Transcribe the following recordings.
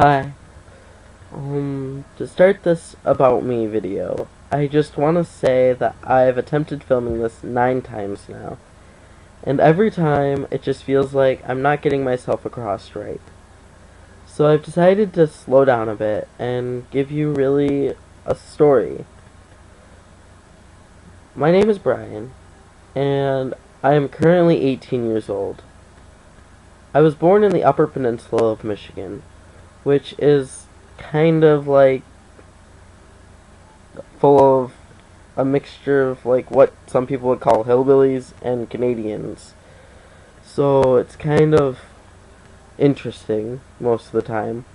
Hi. To start this About Me video, I just want to say that I've attempted filming this 9 times now, and every time it just feels like I'm not getting myself across right. So I've decided to slow down a bit and give you really a story. My name is Brian, and I am currently 18 years old. I was born in the Upper Peninsula of Michigan, which is kind of like full of a mixture of like what some people would call hillbillies and Canadians. So it's kind of interesting most of the time.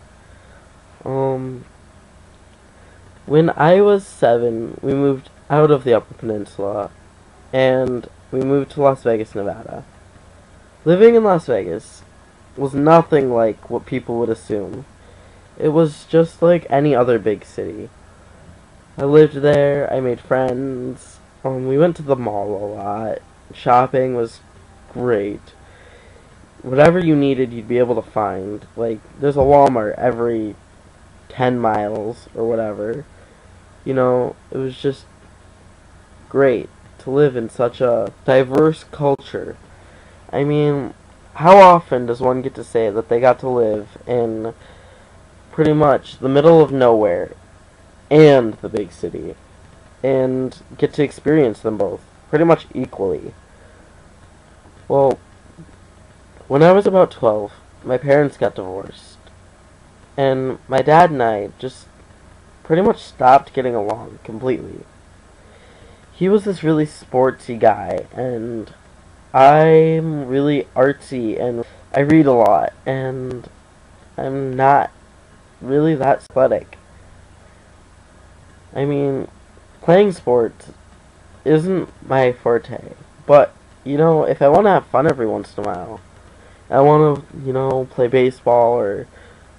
When I was 7, we moved out of the Upper Peninsula and we moved to Las Vegas, Nevada. Living in Las Vegas was nothing like what people would assume. It was just like any other big city. I lived there, I made friends, we went to the mall a lot. Shopping was great. Whatever you needed, you'd be able to find. Like, there's a Walmart every 10 miles or whatever. You know, it was just great to live in such a diverse culture. I mean, how often does one get to say that they got to live in pretty much the middle of nowhere and the big city and get to experience them both pretty much equally? Well, when I was about 12, my parents got divorced, and my dad and I just pretty much stopped getting along completely. He was this really sportsy guy, and I'm really artsy, and I read a lot, and I'm not really that athletic. I mean, playing sports isn't my forte, but, you know, if I want to have fun every once in a while, I want to, you know, play baseball or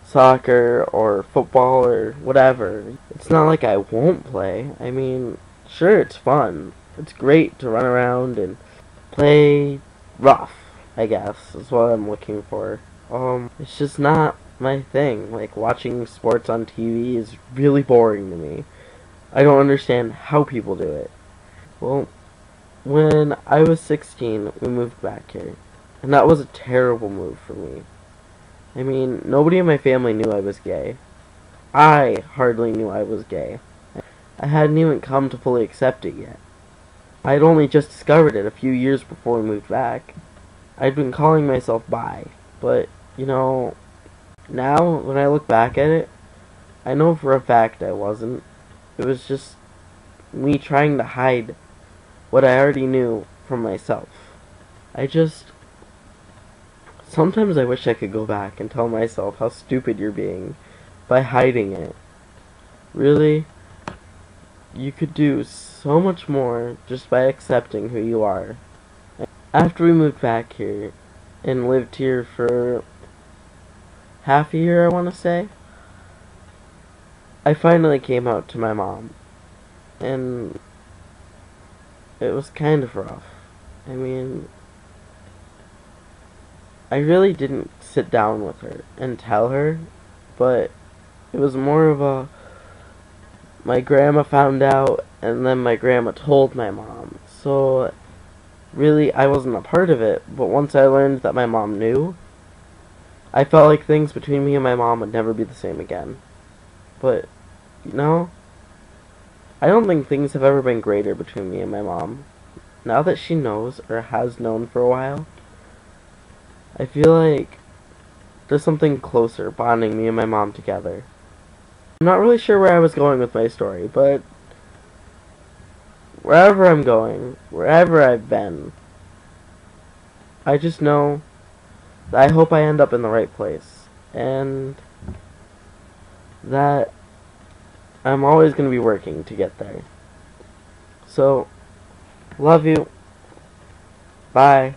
soccer or football or whatever. It's not like I won't play. I mean, sure, it's fun. It's great to run around and play rough, I guess, is what I'm looking for. It's just not my thing. Like, watching sports on TV is really boring to me. I don't understand how people do it. Well, when I was 16, we moved back here. And that was a terrible move for me. I mean, nobody in my family knew I was gay. I hardly knew I was gay. I hadn't even come to fully accept it yet. I had only just discovered it a few years before we moved back. I'd been calling myself bi, but, you know, now when I look back at it, I know for a fact I wasn't. It was just me trying to hide what I already knew from myself. Sometimes I wish I could go back and tell myself how stupid you're being by hiding it. Really, you could do so much more just by accepting who you are. After we moved back here and lived here for half a year, I want to say, I finally came out to my mom, and it was kind of rough. I mean, I really didn't sit down with her and tell her, but it was more of a, my grandma found out, and then my grandma told my mom. So, really, I wasn't a part of it, but once I learned that my mom knew, I felt like things between me and my mom would never be the same again. But, you know, I don't think things have ever been greater between me and my mom. Now that she knows, or has known for a while, I feel like there's something closer bonding me and my mom together. I'm not really sure where I was going with my story, but wherever I'm going, wherever I've been, I just know that I hope I end up in the right place, and that I'm always going to be working to get there. So, love you. Bye.